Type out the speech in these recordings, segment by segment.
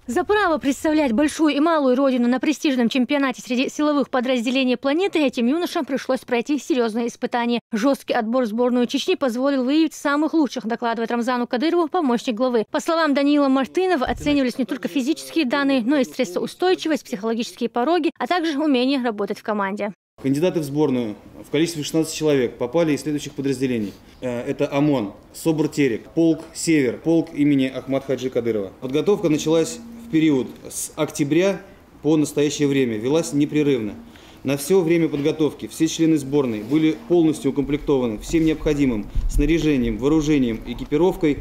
За право представлять большую и малую родину на престижном чемпионате среди силовых подразделений планеты этим юношам пришлось пройти серьезные испытания. Жесткий отбор в сборную Чечни позволил выявить самых лучших, докладывает Рамзану Кадырову помощник главы. По словам Даниила Мартынова, оценивались не только физические данные, но и стрессоустойчивость, психологические пороги, а также умение работать в команде. Кандидаты в сборную в количестве 16 человек попали из следующих подразделений. Это ОМОН, СОБР Терек, полк Север, полк имени Ахмад Хаджи Кадырова. Подготовка началась в период с октября по настоящее время, велась непрерывно. На все время подготовки все члены сборной были полностью укомплектованы всем необходимым снаряжением, вооружением, экипировкой,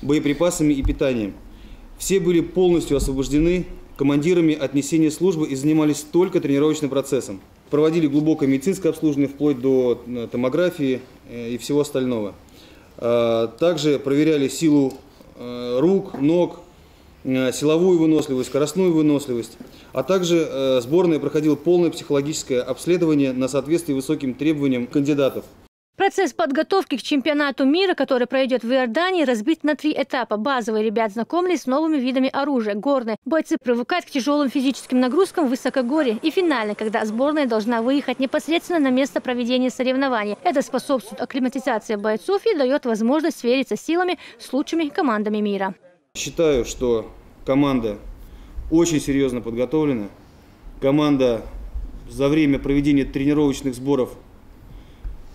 боеприпасами и питанием. Все были полностью освобождены командирами от несения службы и занимались только тренировочным процессом. Проводили глубокое медицинское обслуживание вплоть до томографии и всего остального. Также проверяли силу рук, ног, силовую выносливость, скоростную выносливость. А также сборная проходила полное психологическое обследование на соответствие высоким требованиям кандидатов. Процесс подготовки к чемпионату мира, который пройдет в Иордании, разбит на 3 этапа. Базовые ребят знакомились с новыми видами оружия. Горные бойцы привыкают к тяжелым физическим нагрузкам в высокогорье. И финальный, когда сборная должна выехать непосредственно на место проведения соревнований. Это способствует акклиматизации бойцов и дает возможность свериться силами с лучшими командами мира. Считаю, что команда очень серьезно подготовлена. Команда за время проведения тренировочных сборов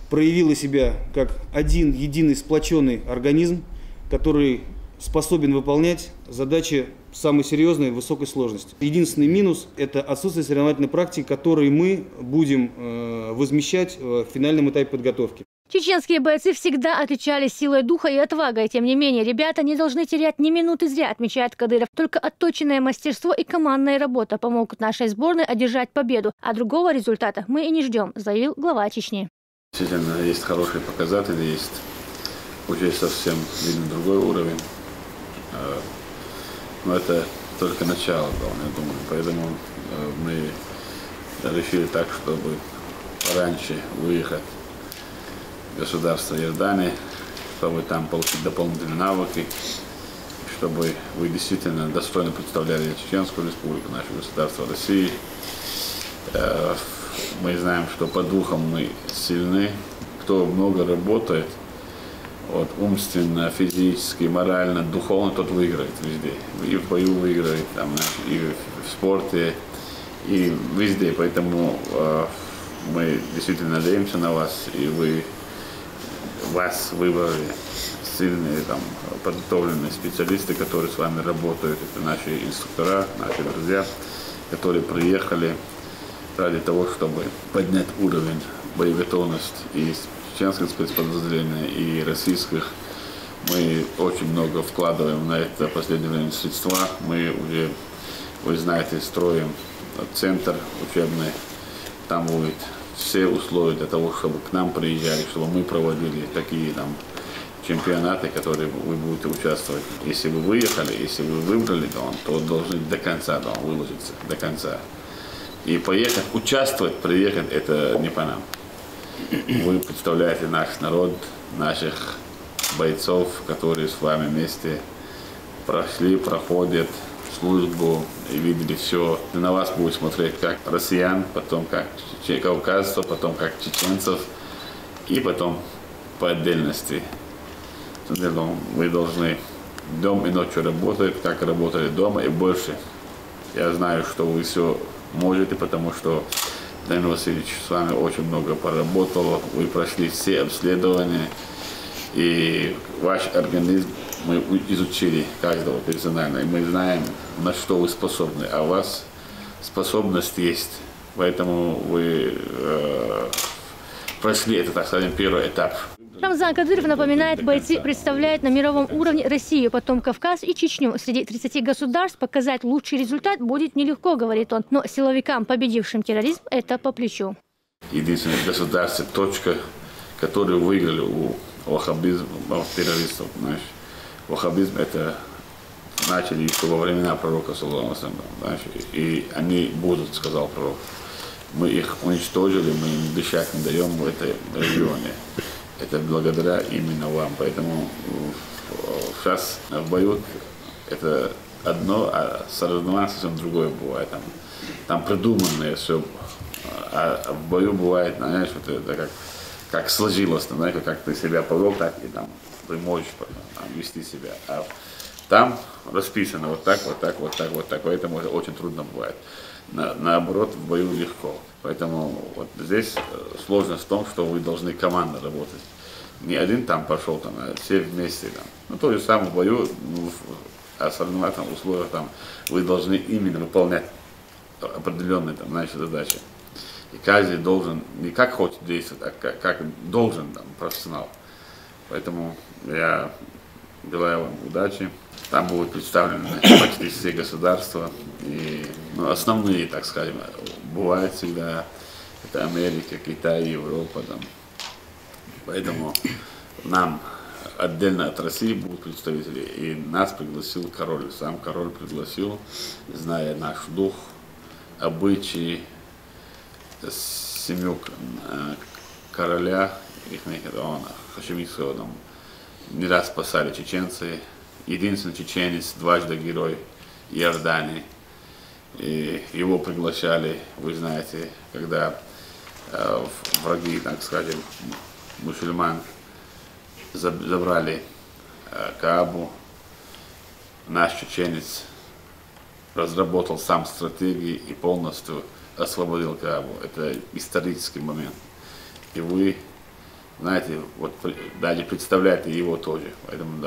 проявила себя как один единый сплоченный организм, который способен выполнять задачи самой серьезной и высокой сложности. Единственный минус – это отсутствие соревновательной практики, которую мы будем возмещать в финальном этапе подготовки. Чеченские бойцы всегда отличались силой духа и отвагой. Тем не менее, ребята не должны терять ни минуты зря, отмечает Кадыров. Только отточенное мастерство и командная работа помогут нашей сборной одержать победу. А другого результата мы и не ждем, заявил глава Чечни. Действительно, есть хорошие показатели, есть уже совсем видно другой уровень. Но это только начало, я думаю. Поэтому мы решили так, чтобы пораньше выехать в государство Иордании, чтобы там получить дополнительные навыки, чтобы вы действительно достойно представляли Чеченскую республику, наше государство России. Мы знаем, что по духам мы сильны. Кто много работает, вот, умственно, физически, морально, духовно, тот выиграет везде. И в бою выиграет, там, и в спорте, и везде. Поэтому мы действительно надеемся на вас, и вас выбрали сильные, там, подготовленные специалисты, которые с вами работают. Это наши инструктора, наши друзья, которые приехали ради того, чтобы поднять уровень боеготовности и чеченских спецподразделений, и российских. Мы очень много вкладываем на это в последнее время средства. Мы уже, вы знаете, строим центр учебный. Там будет все условия для того, чтобы к нам приезжали, чтобы мы проводили такие там чемпионаты, которые вы будете участвовать. Если вы выехали, если вы выбрали, то должны до конца выложиться, до конца. И поехать, участвовать, приехать, это не по нам. Вы представляете наш народ, наших бойцов, которые с вами вместе прошли, проходят службу и видели все. На вас будет смотреть как россиян, потом как кавказцев, потом как чеченцев, и потом по отдельности. Вы должны днем и ночью работать, как работали дома, и больше. Я знаю, что вы все можете, потому что Даниил Васильевич с вами очень много поработал, вы прошли все обследования, и ваш организм мы изучили каждого персонально, и мы знаем, на что вы способны, а у вас способность есть, поэтому вы прошли это, так скажем, первый этап. Рамзан Кадыров напоминает, бойцы представляют на мировом уровне Россию, потом Кавказ и Чечню. Среди 30 государств показать лучший результат будет нелегко, говорит он. Но силовикам, победившим терроризм, это по плечу. Единственное государство, точка, которую выиграли у ваххабизма, террористов. Знаешь. Ваххабизм это начали еще во времена пророка, саллаллаху алейхи, и они будут, сказал пророк. Мы их уничтожили, мы им дышать не даем в этой регионе. Это благодаря именно вам. Поэтому сейчас в бою это одно, а соревнование совсем другое бывает. Там придуманное все, а в бою бывает, знаешь, вот это как сложилось, знаешь, как ты себя повел, так и там ты можешь вести себя. А там расписано вот так, вот так, вот так, вот так, поэтому очень трудно бывает. Наоборот, в бою легко. Поэтому вот здесь сложность в том, что вы должны командно работать. Не один там пошел, а все вместе. Ну, то же самое в бою, а в соревновательных условиях вы должны именно выполнять определенные задачи. И каждый должен не как хочет действовать, а как должен профессионал. Поэтому я желаю вам удачи. Там будут представлены почти все государства. И основные, так скажем, бывают всегда. Это Америка, Китай, Европа. Поэтому нам отдельно от России будут представители. И нас пригласил король. Сам король пригласил, зная наш дух, обычаи, семью короля, хашемитского, не раз спасали чеченцы. Единственный чеченец, дважды герой Иордании. И его приглашали, вы знаете, когда враги, так скажем, мусульман забрали Каабу. Наш чеченец разработал сам стратегии и полностью освободил Каабу. Это исторический момент. И вы, знаете, вот даже представляете его тоже. Поэтому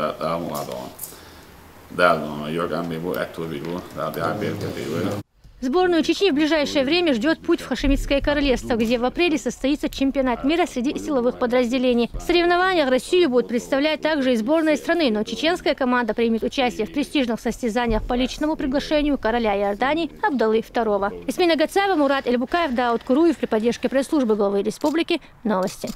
Сборную Чечни в ближайшее время ждет путь в Хашемитское королевство, где в апреле состоится чемпионат мира среди силовых подразделений. В соревнованиях Россию будет представлять также и сборная страны, но чеченская команда примет участие в престижных состязаниях по личному приглашению короля Иордании Абдаллы II. Исмина Гацаева, Мурат Эльбукаев, Дауд Куруев при поддержке пресс-службы главы республики. Новости.